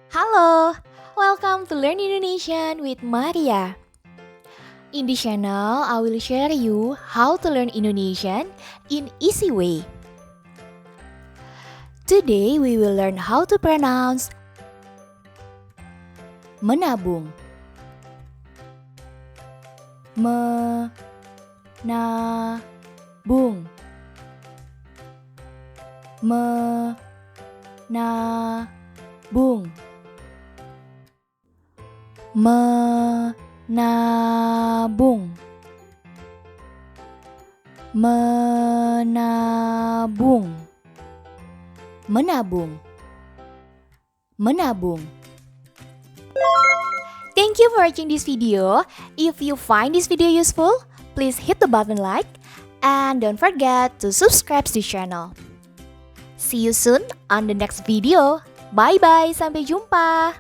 Halo, welcome to Learn Indonesian with Maria. In this channel, I will share you how to learn Indonesian in easy way. Today, we will learn how to pronounce menabung. Menabung. Menabung. Menabung. Menabung. Menabung. Menabung. Thank you for watching this video. If you find this video useful, please hit the button like and don't forget to subscribe to this channel. See you soon on the next video. Bye bye, sampai jumpa.